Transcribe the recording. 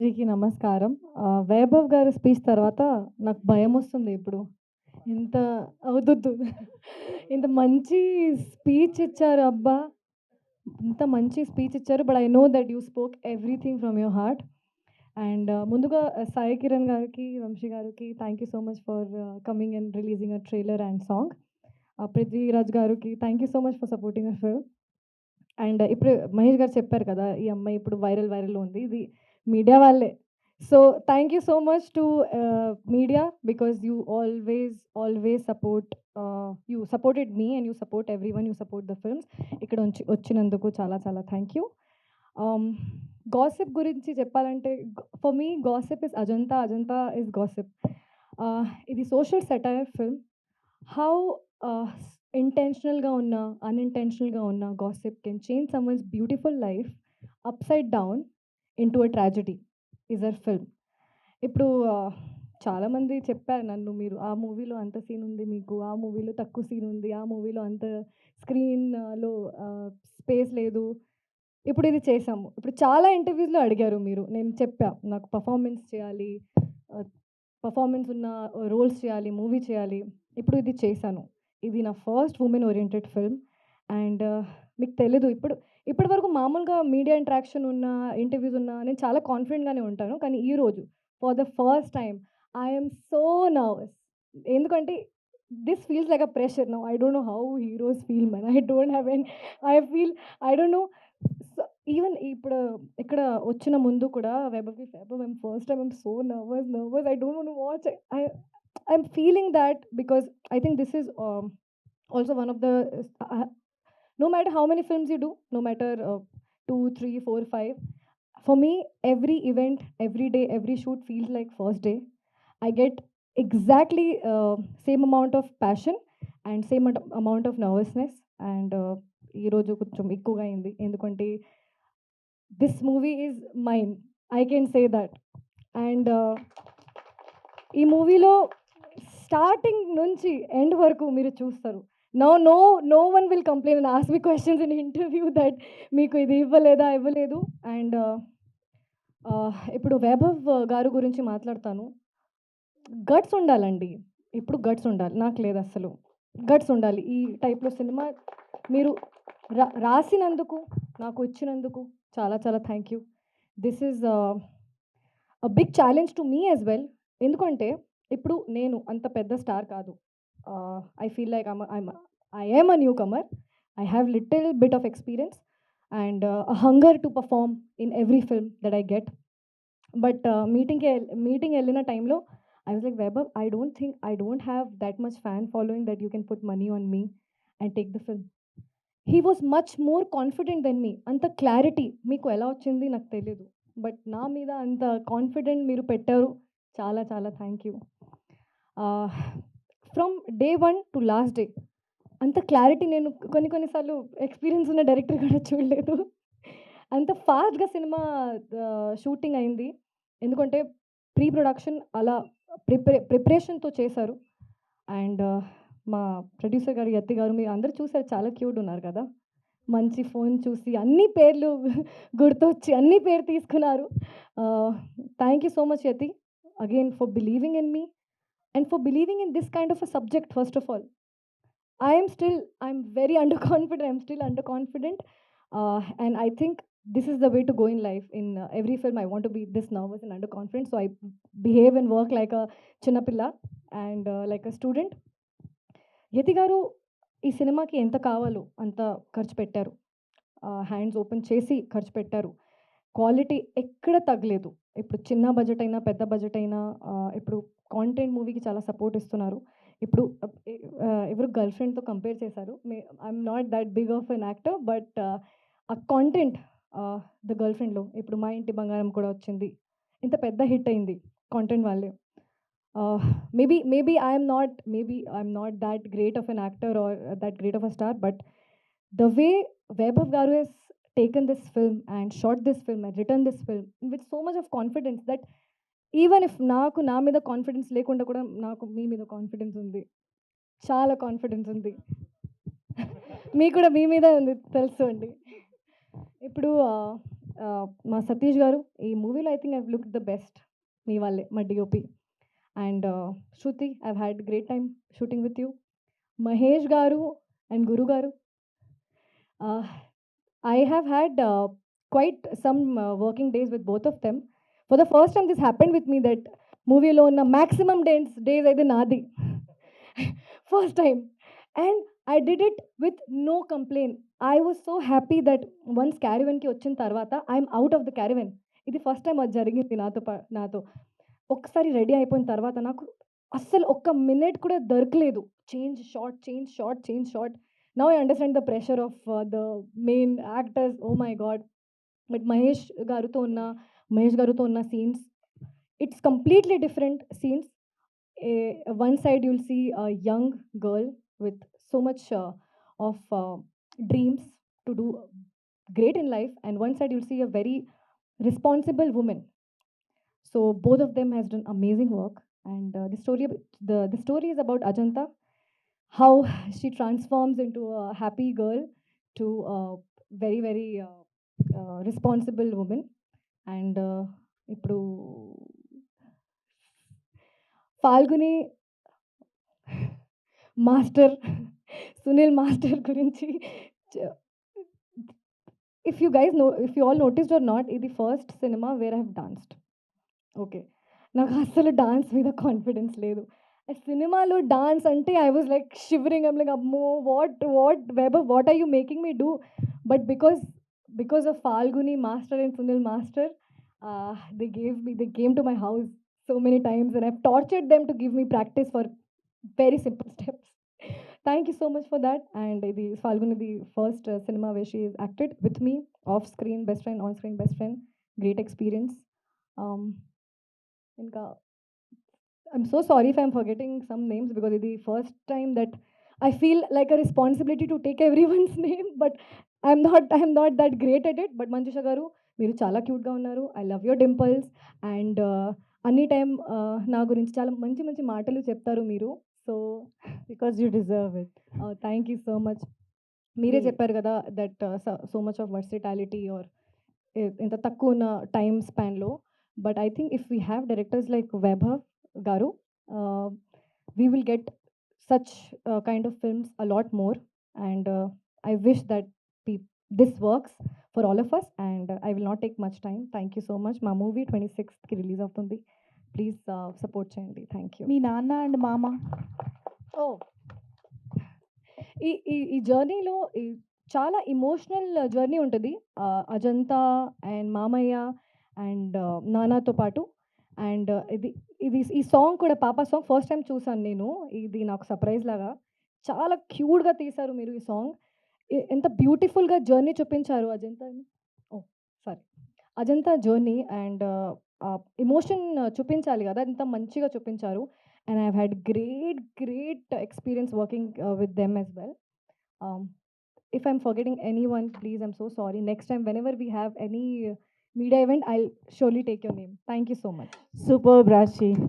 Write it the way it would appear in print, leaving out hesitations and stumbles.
అందరికీ నమస్కారం. వైభవ్ గారి స్పీచ్ తర్వాత నాకు భయమొస్తుంది ఇప్పుడు. ఇంత వద్దొద్దు. ఇంత మంచి స్పీచ్ ఇచ్చారు అబ్బా! ఇంత మంచి స్పీచ్ ఇచ్చారు. But I know that you spoke everything from your heart. And ముందుగా సాయి కిరణ్ గారికి, వంశీ గారికి thank you so much for coming and releasing a trailer and song. Prithviraj గారికి thank you so much for supporting our film. And ఇప్పుడు మహేష్ గారు చెప్పారు కదా! ఈ అమ్మాయి ఇప్పుడు వైరల్‌లో ఉంది. ఇది మీడియా వాళ్ళే. So, thank you so much to media because you always support you supported me and you support everyone. You support the films. ఇక్కడ వచ్చినందుకు చాలా చాలా థ్యాంక్ యూ. గాసిప్ గురించి చెప్పాలంటే for me gossip is Ajanta, Ajanta is gossip. ఇది social satire film. How ఇంటెన్షనల్‌గా ఉన్న, అన్‌ఇంటెన్షనల్‌గా ఉన్న gossip can change someone's beautiful life upside down into a tragedy is our film. ఇప్పుడు చాలామంది చెప్పారు నన్ను, మీరు ఆ మూవీలో అంత సీన్ ఉంది మీకు, ఆ మూవీలో తక్కువ సీన్ ఉంది, ఆ మూవీలో అంత స్క్రీన్‌లో స్పేస్ లేదు. ఇప్పుడు ఇది చేసాము. ఇప్పుడు చాలా ఇంటర్వ్యూస్‌లో అడిగారు మీరు. నేను చెప్పా నాకు పర్ఫార్మెన్స్ చేయాలి, పర్ఫార్మెన్స్ ఉన్న రోల్స్ చేయాలి, మూవీ చేయాలి. ఇప్పుడు ఇది చేశాను. ఇది నా first women oriented film. And మీకు తెలీదు, ఇప్పటి వరకు మామూలుగా మీడియా ఇంటరాక్షన్ ఉన్న, ఇంటర్వ్యూస్ ఉన్న నేను చాలా కాన్ఫిడెంట్‌గానే ఉంటాను. కానీ ఈరోజు for the first time I am so nervous. ఎందుకంటే this feels like a pressure now. I don't know how heroes feel man. I don't have an I feel I don't know. So even ఇప్పుడు ఇక్కడ వచ్చిన ముందు కూడా Vaibhav I'm first time I'm so nervous. I don't want to watch. I'm feeling that because I think this is also one of the no matter how many films you do, no matter 2, 3, 4, 5, for me, every event, every day, every shoot feels like first day. I get exactly same amount of passion and same amount of nervousness. And ఈరోజు కొంచెం ఎక్కువగా అయింది ఎందుకంటే this movie is mine, I can say that. And ఈ మూవీలో starting నుంచి end వరకు మీరు చూస్తారు. No one will complain and ask me questions in interview that మీకు ఇది ఇవ్వలేదు. అండ్ ఇప్పుడు వైభవ్ గారు గురించి మాట్లాడతాను. గట్స్ ఉండాలండి. ఇప్పుడు గట్స్ ఉండాలి. నాకు లేదు అస్సలు. గట్స్ ఉండాలి. ఈ టైప్‌లో సినిమా మీరు రాసినందుకు, నాకు ఇచ్చినందుకు చాలా చాలా thank you. This is big challenge to me as well. ఎందుకంటే ఇప్పుడు నేను అంత పెద్ద స్టార్ కాదు. I feel like I am a newcomer. I have little bit of experience and a hunger to perform in every film that I get. But meeting వెళ్ళిన టైంలో I was like, Vaibhav, I don't have that much fan following that you can put money on me and take the film. He was much more confident than me. అంత clarity మీకు ఎలా వచ్చింది నాకు తెలీదు. But నా మీద అంత కాన్ఫిడెంట్ మీరు పెట్టారు. చాలా చాలా thank you. From day 1 to last day అంత క్లారిటీ నేను కొన్నిసార్లు ఎక్స్పీరియన్స్ ఉన్న డైరెక్టర్ కూడా చూడలేదు. అంత ఫాస్ట్‌గా సినిమా షూటింగ్ అయింది. ఎందుకంటే ప్రీ ప్రొడక్షన్ అలా ప్రిపరేషన్‌తో చేశారు. అండ్ మా ప్రొడ్యూసర్ గారు, యతి గారు, మీరు అందరూ చూసారు, చాలా క్యూట్ ఉన్నారు కదా! మంచి ఫోన్ చూసి అన్ని పేర్లు గుర్తొచ్చి అన్ని పేరు తీసుకున్నారు. Thank you so much Yati again for believing in me and for believing in this kind of a subject first of all. I'm very underconfident. I'm still underconfident. And I think this is the way to go in life. In every film, I want to be this nervous and underconfident. So I behave and work like a chinnapilla and like a student. యతి గారు ఈ సినిమాకి ఎంత కావాలో అంత ఖర్చు పెట్టారు. Hands open చేసి ఖర్చు పెట్టారు. క్వాలిటీ ఎక్కడ తగ్గలేదు. ఇప్పుడు చిన్న బడ్జెట్ అయినా, పెద్ద బడ్జెట్ అయినా ఇప్పుడు కాంటెంట్ మూవీకి చాలా సపోర్ట్ ఇస్తున్నారు. ఇప్పుడు ఎవరు గర్ల్ ఫ్రెండ్‌తో కంపేర్ చేశారు. I'm not that big of an actor. But ఆ కాంటెంట్ ద గర్ల్ ఫ్రెండ్‌లో ఇప్పుడు మా ఇంటి బంగారం కూడా వచ్చింది. ఇంత పెద్ద హిట్ అయింది కాంటెంట్ వల్లే. I'm not that great of an actor are that great of a star. But the way Vaibhav గారు Hess taken this film and shot this film and written this film with so much of confidence that even if నాకు నా మీద confidence లేకుండా కూడా నాకు మీ మీద confidence ఉంది. చాలా కాన్ఫిడెన్స్ ఉంది. మీకు కూడా మీ మీద ఉంది తెలుసు అండి. ఇప్పుడు మా సతీష్ గారు ఈ మూవీలో I think I've look the best మీ వాళ్ళే మా DOP and Shruti I've had great time shooting with you Mahesh garu and గురు గారు I have had quite some working days with both of them. For the first time, this happened with me that movie alone, maximum days I did nadi. First time. And I did it with no complaint. I was so happy that once caravan ki వచ్చిన తర్వాత I'm out of the caravan. ఇది first time అది జరిగింది నాతో ఒక్కసారి ready అయిపోయిన తర్వాత నాకు అస్సలు ఒక్క మినిట్ కూడా దొరకలేదు change shot now I understand the pressure of the main actors oh my god but Mahesh గారితో ఉన్న scenes it's completely different scenes one side you'll see a young girl with so much of dreams to do great in life, and one side you'll see a very responsible woman. So both of them has done amazing work, and the story is about Ajanta, how she transforms into a happy girl to a very responsible woman. And ఇప్పుడు Falguni master Sunil master గురించి if you all noticed or not ఇది first సినిమా where I have danced. Okay, నాకు అస్సలు dance మీద confidence లేదు. ఆ సినిమాలో డాన్స్ అంటే I was like shivering. I'm like అమ్మో whatever what are you making me do. But because of Falguni master and Sunil master, they came to my house so many times and I've tortured them to give me practice for very simple steps. Thank you so much for that. And the Falguni, the first cinema where she is acted with me, off screen best friend, on screen best friend. Great experience. Um, Inka, I'm so sorry if I'm forgetting some names because it's the first time that I feel like a responsibility to take everyone's name, but I'm not that great at it. But Manjusha garu, మీరు చాలా క్యూట్గా ఉన్నారు. I love your dimples and అన్ని time నా గురించి చాలా మంచి మంచి మాటలు చెప్తారు మీరు. So because you deserve it. Thank you so much. మీరే Great. చెప్పారు కదా that so much of versatility or ఇంత తక్కువ ఉన్న టైం స్పాన్లో. But I think if we have directors like Vaibhav garu, we will get such kind of films a lot more. And I wish that this works for all of us and I will not take much time. Thank you so much. మా movie 26కి release అవుతుంది. Please support చేయండి. Thank you. మీ నాన్న and మామ ఓ ఈ ఈ ఈ జర్నీలో చాలా ఇమోషనల్ జర్నీ ఉంటుంది. అజంతా అండ్ మామయ్య అండ్ నానాతో పాటు. అండ్ ఈ సాంగ్ కూడా పాప సాంగ్ ఫస్ట్ టైం చూసాను నేను. ఇది నాకు సర్ప్రైజ్ లాగా చాలా క్యూట్గా తీశారు మీరు ఈ సాంగ్. ఎంత బ్యూటిఫుల్గా జర్నీ చూపించారు Ajanta. Oh sorry, Ajanta journey and emotion చూపించాలి కదా, ఎంత మంచిగా చూపించారు. And I had great experience working with them as well. If I'm forgetting anyone, please, I'm so sorry. Next time, whenever we have any media event, I'll surely take your name. Thank you so much. Superb, Rashi.